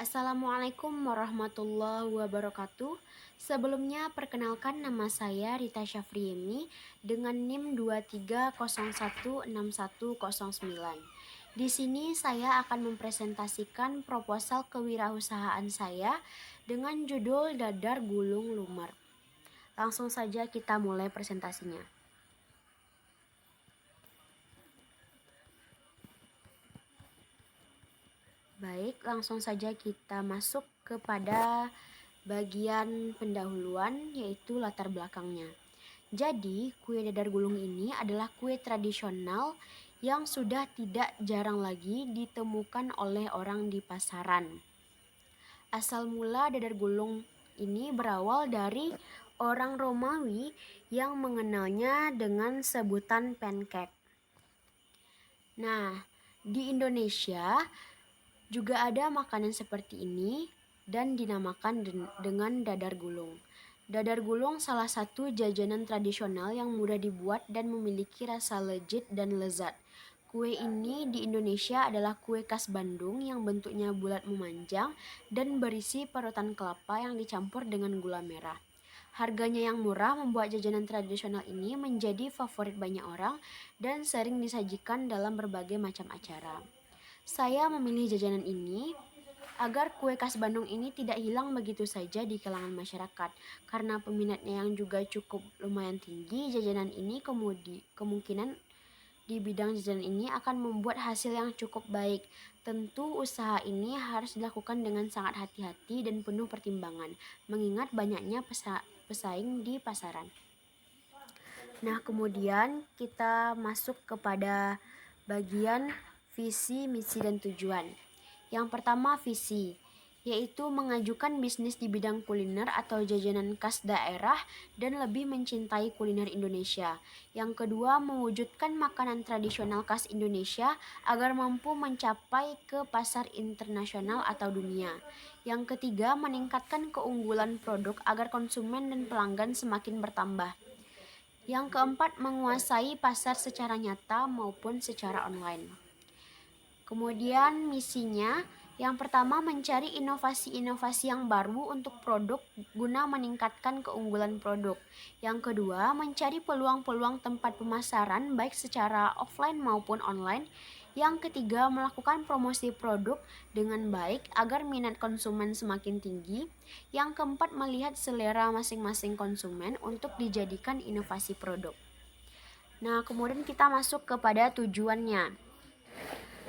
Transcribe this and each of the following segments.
Assalamualaikum warahmatullahi wabarakatuh. Sebelumnya perkenalkan nama saya Rita Syafriemi dengan NIM 23016109. Di sini saya akan mempresentasikan proposal kewirausahaan saya dengan judul Dadar Gulung Lumer. Langsung saja kita mulai presentasinya. Baik, langsung saja kita masuk kepada bagian pendahuluan, yaitu latar belakangnya. Jadi, kue dadar gulung ini adalah kue tradisional yang sudah tidak jarang lagi ditemukan oleh orang di pasaran. Asal mula dadar gulung ini berawal dari orang Romawi yang mengenalnya dengan sebutan pancake. Nah, di Indonesia juga ada makanan seperti ini dan dinamakan dengan dadar gulung. Dadar gulung salah satu jajanan tradisional yang mudah dibuat dan memiliki rasa legit dan lezat. Kue ini di Indonesia adalah kue khas Bandung yang bentuknya bulat memanjang dan berisi parutan kelapa yang dicampur dengan gula merah. Harganya yang murah membuat jajanan tradisional ini menjadi favorit banyak orang dan sering disajikan dalam berbagai macam acara. Saya memilih jajanan ini agar kue khas Bandung ini tidak hilang begitu saja di kalangan masyarakat. Karena peminatnya yang juga cukup lumayan tinggi, jajanan ini kemungkinan di bidang jajanan ini akan membuat hasil yang cukup baik. Tentu usaha ini harus dilakukan dengan sangat hati-hati dan penuh pertimbangan, mengingat banyaknya pesaing di pasaran. Nah, kemudian kita masuk kepada bagian visi, misi, dan tujuan. Yang pertama, visi, yaitu mengajukan bisnis di bidang kuliner atau jajanan khas daerah dan lebih mencintai kuliner Indonesia. Yang kedua, mewujudkan makanan tradisional khas Indonesia agar mampu mencapai ke pasar internasional atau dunia. Yang ketiga, meningkatkan keunggulan produk agar konsumen dan pelanggan semakin bertambah. Yang keempat, menguasai pasar secara nyata maupun secara online. Kemudian misinya, yang pertama mencari inovasi-inovasi yang baru untuk produk guna meningkatkan keunggulan produk. Yang kedua, mencari peluang-peluang tempat pemasaran baik secara offline maupun online. Yang ketiga, melakukan promosi produk dengan baik agar minat konsumen semakin tinggi. Yang keempat, melihat selera masing-masing konsumen untuk dijadikan inovasi produk. Nah, kemudian kita masuk kepada tujuannya.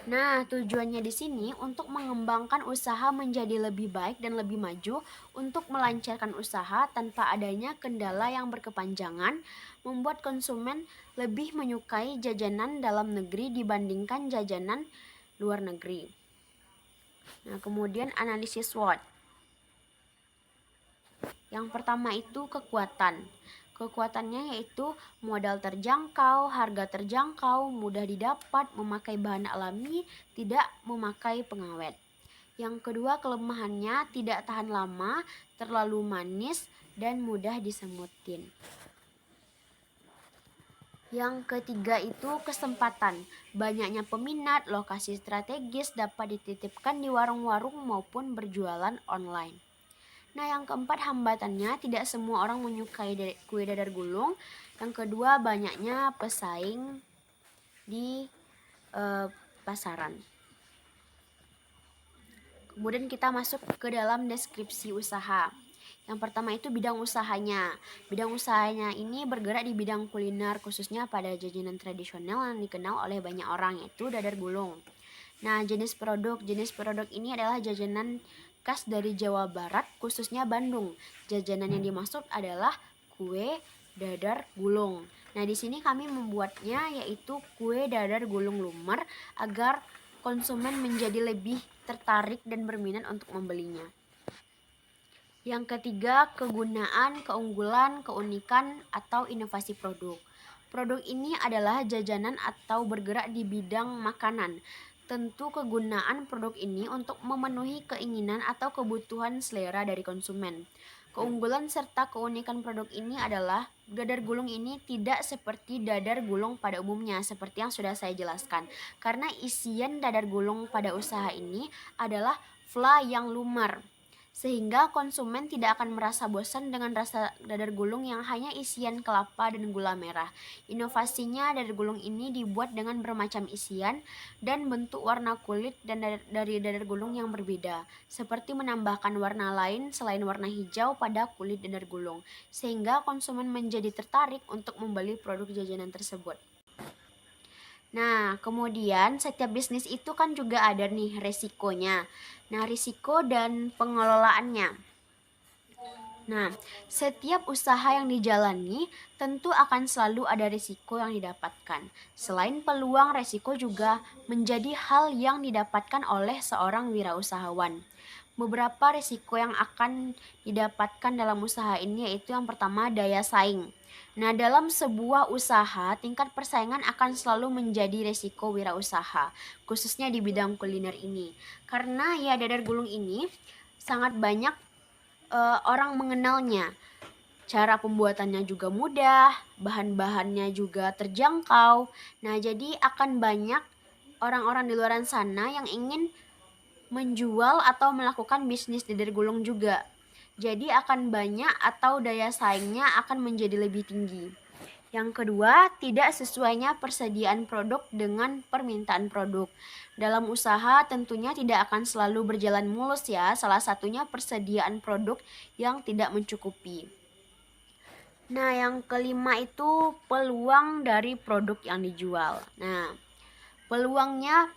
Nah, tujuannya di sini untuk mengembangkan usaha menjadi lebih baik dan lebih maju, untuk melancarkan usaha tanpa adanya kendala yang berkepanjangan, membuat konsumen lebih menyukai jajanan dalam negeri dibandingkan jajanan luar negeri. Nah, kemudian analisis SWOT. Yang pertama itu kekuatan. Kekuatannya yaitu modal terjangkau, harga terjangkau, mudah didapat, memakai bahan alami, tidak memakai pengawet. Yang kedua, kelemahannya tidak tahan lama, terlalu manis, dan mudah disemutin. Yang ketiga itu kesempatan. Banyaknya peminat, lokasi strategis, dapat dititipkan di warung-warung maupun berjualan online. Nah, yang keempat, hambatannya tidak semua orang menyukai kue dadar gulung. Yang kedua, banyaknya pesaing di pasaran. Kemudian kita masuk ke dalam deskripsi usaha. Yang pertama itu bidang usahanya. Bidang usahanya ini bergerak di bidang kuliner, khususnya pada jajanan tradisional yang dikenal oleh banyak orang, yaitu dadar gulung. Nah, jenis produk ini adalah jajanan khas dari Jawa Barat, khususnya Bandung. Jajanan yang dimaksud adalah kue dadar gulung. Nah, di sini kami membuatnya yaitu kue dadar gulung lumer agar konsumen menjadi lebih tertarik dan berminat untuk membelinya. Yang ketiga, kegunaan, keunggulan, keunikan, atau inovasi produk. Produk ini adalah jajanan atau bergerak di bidang makanan. Tentu kegunaan produk ini untuk memenuhi keinginan atau kebutuhan selera dari konsumen. Keunggulan serta keunikan produk ini adalah dadar gulung ini tidak seperti dadar gulung pada umumnya seperti yang sudah saya jelaskan. Karena isian dadar gulung pada usaha ini adalah fla yang lumer, sehingga konsumen tidak akan merasa bosan dengan rasa dadar gulung yang hanya isian kelapa dan gula merah. Inovasinya, dadar gulung ini dibuat dengan bermacam isian dan bentuk warna kulit dan dari dadar gulung yang berbeda, seperti menambahkan warna lain selain warna hijau pada kulit dadar gulung, sehingga konsumen menjadi tertarik untuk membeli produk jajanan tersebut. Nah, kemudian setiap bisnis itu kan juga ada nih resikonya. Nah, risiko dan pengelolaannya. Nah, setiap usaha yang dijalani tentu akan selalu ada risiko yang didapatkan. Selain peluang, resiko juga menjadi hal yang didapatkan oleh seorang wirausahawan. Beberapa risiko yang akan didapatkan dalam usaha ini yaitu yang pertama, daya saing. Nah, dalam sebuah usaha, tingkat persaingan akan selalu menjadi resiko wirausaha, khususnya di bidang kuliner ini. Karena ya dadar gulung ini sangat banyak orang mengenalnya. Cara pembuatannya juga mudah, bahan-bahannya juga terjangkau. Nah, jadi akan banyak orang-orang di luar sana yang ingin menjual atau melakukan bisnis dadar gulung juga. Jadi akan banyak atau daya saingnya akan menjadi lebih tinggi. Yang kedua, tidak sesuainya persediaan produk dengan permintaan produk. Dalam usaha tentunya tidak akan selalu berjalan mulus ya, salah satunya persediaan produk yang tidak mencukupi. Nah, yang kelima itu peluang dari produk yang dijual. Nah, peluangnya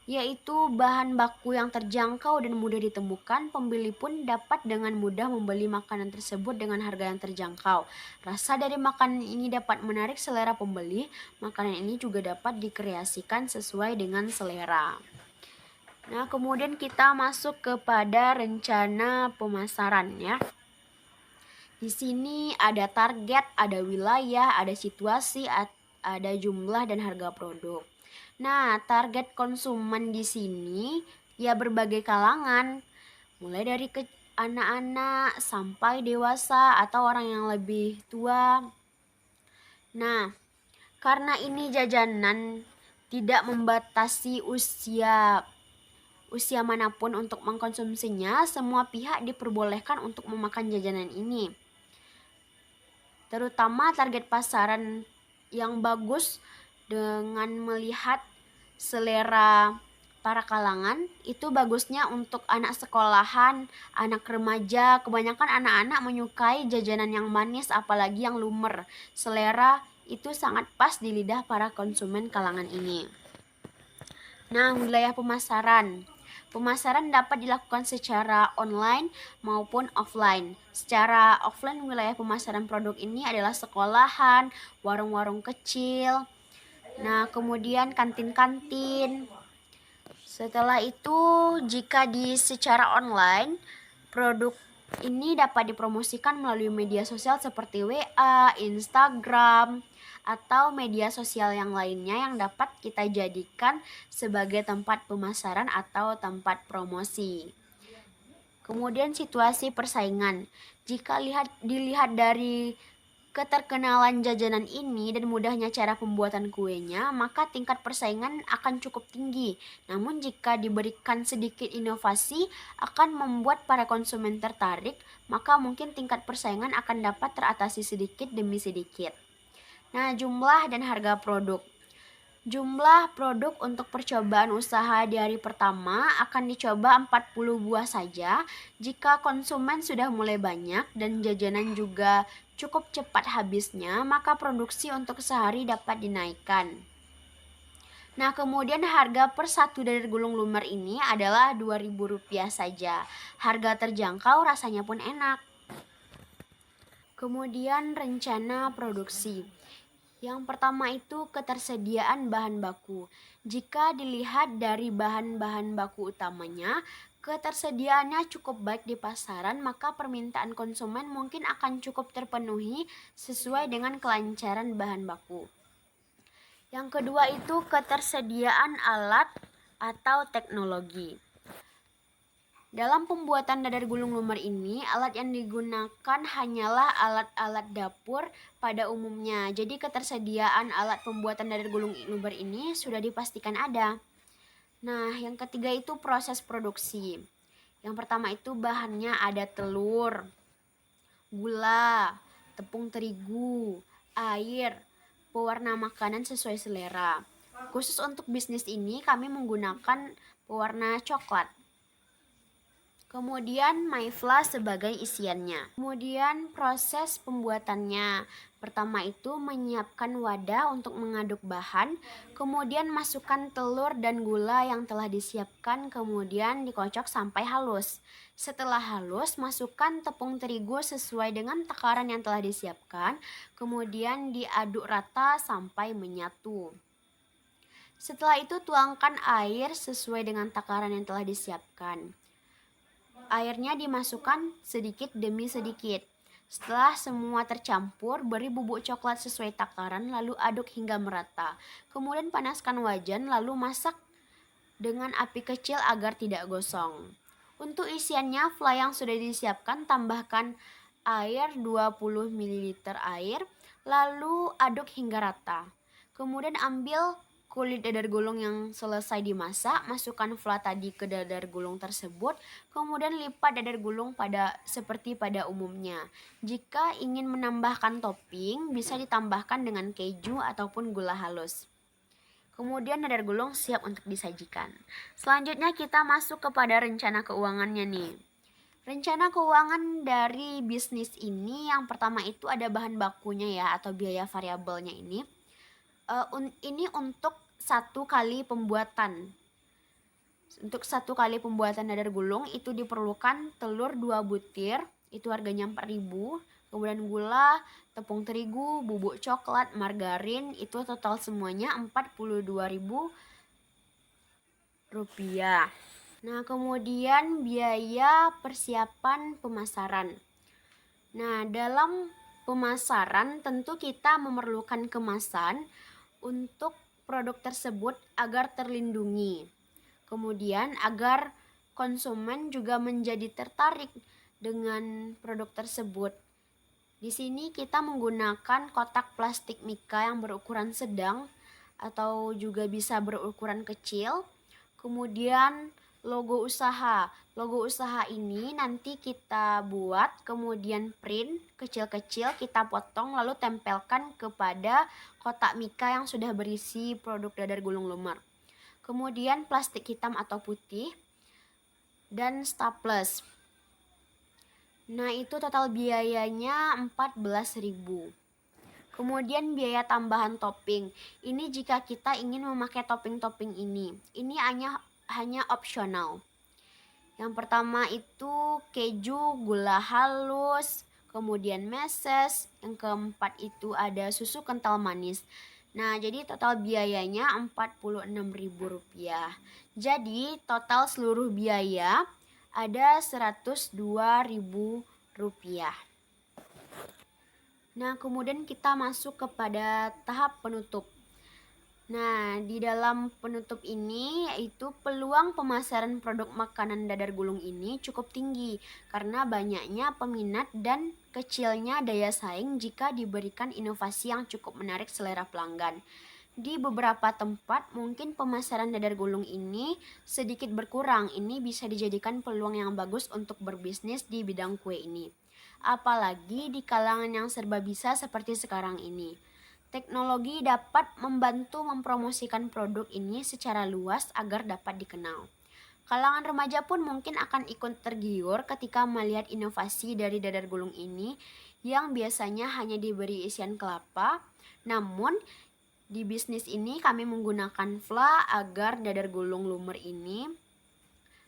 yaitu bahan baku yang terjangkau dan mudah ditemukan, pembeli pun dapat dengan mudah membeli makanan tersebut dengan harga yang terjangkau. Rasa dari makanan ini dapat menarik selera pembeli, makanan ini juga dapat dikreasikan sesuai dengan selera. Nah, kemudian kita masuk kepada rencana pemasaran ya. Di sini ada target, ada wilayah, ada situasi, ada jumlah dan harga produk. Nah, target konsumen di sini ya berbagai kalangan, mulai dari anak-anak sampai dewasa atau orang yang lebih tua. Nah, karena ini jajanan tidak membatasi usia manapun untuk mengkonsumsinya, semua pihak diperbolehkan untuk memakan jajanan ini. Terutama target pasaran yang bagus dengan melihat selera para kalangan itu bagusnya untuk anak sekolahan, anak remaja. Kebanyakan anak-anak menyukai jajanan yang manis apalagi yang lumer. Selera itu sangat pas di lidah para konsumen kalangan ini. Nah, wilayah pemasaran. Pemasaran dapat dilakukan secara online maupun offline. Secara offline, wilayah pemasaran produk ini adalah sekolahan, warung-warung kecil, nah kemudian kantin-kantin. Setelah itu, jika secara online, produk ini dapat dipromosikan melalui media sosial seperti WA, Instagram, atau media sosial yang lainnya yang dapat kita jadikan sebagai tempat pemasaran atau tempat promosi. Kemudian situasi persaingan. Jika dilihat dari keterkenalan jajanan ini dan mudahnya cara pembuatan kuenya, maka tingkat persaingan akan cukup tinggi. Namun jika diberikan sedikit inovasi akan membuat para konsumen tertarik, maka mungkin tingkat persaingan akan dapat teratasi sedikit demi sedikit. Nah, jumlah dan harga produk. Jumlah produk untuk percobaan usaha di hari pertama akan dicoba 40 buah saja. Jika konsumen sudah mulai banyak dan jajanan juga cukup cepat habisnya, maka produksi untuk sehari dapat dinaikkan. Nah, kemudian harga per satu dadar gulung lumer ini adalah Rp2.000 saja. Harga terjangkau, rasanya pun enak. Kemudian rencana produksi. Yang pertama itu ketersediaan bahan baku. Jika dilihat dari bahan-bahan baku utamanya, ketersediaannya cukup baik di pasaran, maka permintaan konsumen mungkin akan cukup terpenuhi sesuai dengan kelancaran bahan baku. Yang kedua itu ketersediaan alat atau teknologi. Dalam pembuatan dadar gulung lumer ini, alat yang digunakan hanyalah alat-alat dapur pada umumnya. Jadi ketersediaan alat pembuatan dadar gulung lumer ini sudah dipastikan ada. Nah, yang ketiga itu proses produksi. Yang pertama itu bahannya ada telur, gula, tepung terigu, air, pewarna makanan sesuai selera. Khusus untuk bisnis ini kami menggunakan pewarna coklat. Kemudian Mayfla sebagai isiannya. Kemudian proses pembuatannya. Pertama itu menyiapkan wadah untuk mengaduk bahan, kemudian masukkan telur dan gula yang telah disiapkan, kemudian dikocok sampai halus. Setelah halus, masukkan tepung terigu sesuai dengan takaran yang telah disiapkan, kemudian diaduk rata sampai menyatu. Setelah itu tuangkan air sesuai dengan takaran yang telah disiapkan. Airnya dimasukkan sedikit demi sedikit. Setelah semua tercampur, beri bubuk coklat sesuai takaran lalu aduk hingga merata. Kemudian panaskan wajan lalu masak dengan api kecil agar tidak gosong. Untuk isiannya, fla yang sudah disiapkan tambahkan air 20 ml air lalu aduk hingga rata. Kemudian ambil kulit dadar gulung yang selesai dimasak, masukkan fla tadi ke dadar gulung tersebut, kemudian lipat dadar gulung seperti pada umumnya. Jika ingin menambahkan topping, bisa ditambahkan dengan keju ataupun gula halus. Kemudian dadar gulung siap untuk disajikan. Selanjutnya kita masuk kepada rencana keuangannya nih. Rencana keuangan dari bisnis ini yang pertama itu ada bahan bakunya ya atau biaya variabelnya ini. Ini untuk 1 kali pembuatan. Untuk 1 kali pembuatan dadar gulung itu diperlukan telur 2 butir, itu harganya 4.000. Kemudian gula, tepung terigu, bubuk coklat, margarin, itu total semuanya 42.000 rupiah. Nah, kemudian biaya persiapan pemasaran. Nah, dalam pemasaran tentu kita memerlukan kemasan untuk produk tersebut agar terlindungi. Kemudian agar konsumen juga menjadi tertarik dengan produk tersebut. Di sini kita menggunakan kotak plastik mika yang berukuran sedang atau juga bisa berukuran kecil. Kemudian logo usaha. Logo usaha ini nanti kita buat, kemudian print kecil-kecil, kita potong lalu tempelkan kepada kotak mika yang sudah berisi produk dadar gulung lumer. Kemudian plastik hitam atau putih dan staples. Nah, itu total biayanya 14.000. Kemudian biaya tambahan topping. Ini jika kita ingin memakai topping-topping ini. Ini hanya opsional. Yang pertama itu keju, gula halus, kemudian meses. Yang keempat itu ada susu kental manis. Nah, jadi total biayanya 46.000 rupiah. Jadi total seluruh biaya ada 102.000 rupiah. Nah, kemudian kita masuk kepada tahap penutup. Nah, di dalam penutup ini yaitu peluang pemasaran produk makanan dadar gulung ini cukup tinggi karena banyaknya peminat dan kecilnya daya saing jika diberikan inovasi yang cukup menarik selera pelanggan. Di beberapa tempat mungkin pemasaran dadar gulung ini sedikit berkurang. Ini bisa dijadikan peluang yang bagus untuk berbisnis di bidang kue ini. Apalagi di kalangan yang serba bisa seperti sekarang ini. Teknologi dapat membantu mempromosikan produk ini secara luas agar dapat dikenal. Kalangan remaja pun mungkin akan ikut tergiur ketika melihat inovasi dari dadar gulung ini yang biasanya hanya diberi isian kelapa. Namun, di bisnis ini kami menggunakan fla agar dadar gulung lumer ini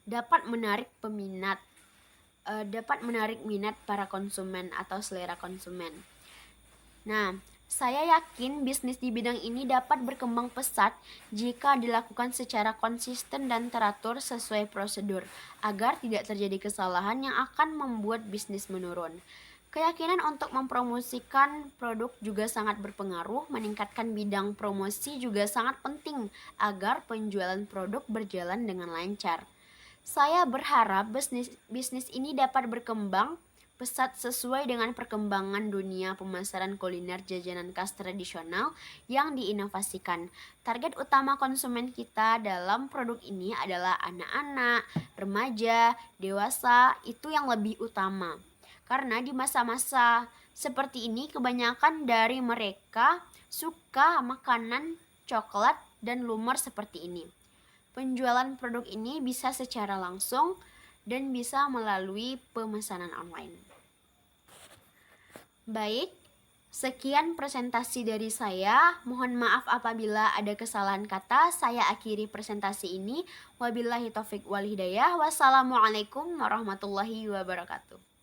dapat menarik minat para konsumen atau selera konsumen. Nah, saya yakin bisnis di bidang ini dapat berkembang pesat jika dilakukan secara konsisten dan teratur sesuai prosedur, agar tidak terjadi kesalahan yang akan membuat bisnis menurun. Keyakinan untuk mempromosikan produk juga sangat berpengaruh, meningkatkan bidang promosi juga sangat penting agar penjualan produk berjalan dengan lancar. Saya berharap bisnis ini dapat berkembang pesat sesuai dengan perkembangan dunia pemasaran kuliner jajanan khas tradisional yang diinovasikan. Target utama konsumen kita dalam produk ini adalah anak-anak, remaja, dewasa, itu yang lebih utama. Karena di masa-masa seperti ini kebanyakan dari mereka suka makanan coklat dan lumer seperti ini. Penjualan produk ini bisa secara langsung dan bisa melalui pemesanan online. Baik, sekian presentasi dari saya. Mohon maaf apabila ada kesalahan kata. Saya akhiri presentasi ini. Wabillahi taufik wal hidayah. Wassalamualaikum warahmatullahi wabarakatuh.